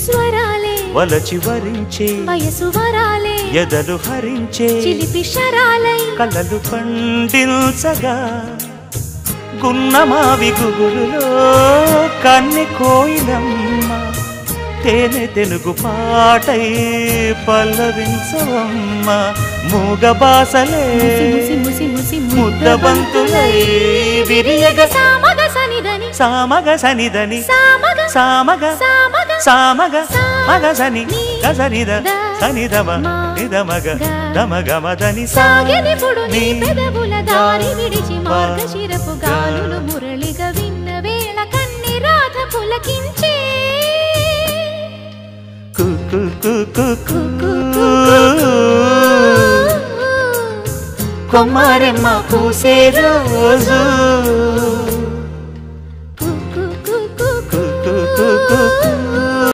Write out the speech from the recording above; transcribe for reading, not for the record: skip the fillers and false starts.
స్వరాలే వలచి వరించే వయసు వరాలే ఎదలు హరించే చిలిపి శరాలై కలలు పండించగా గున్నమావి గుగురులో కన్నె కోయిలమ్మ తేనె తెనుగు పాటై పల్లవించవమ్మ మూగ బాసలే ముద్దబంతులై విరియగ సామగ సనిదని సామగ సనిదని సామగ సామగ సామగ సామగ మగ సని గసనిద సనిదమ నిదమగ దమగమదని సాగెనిపుడు నీ పెదవుల దారి విడిచి మార్గశిరపు గాలులు మురళిగా విన్న వేళ కన్ని రాధ పులకించే కొమ్మారెమ్మ పూసే రోజు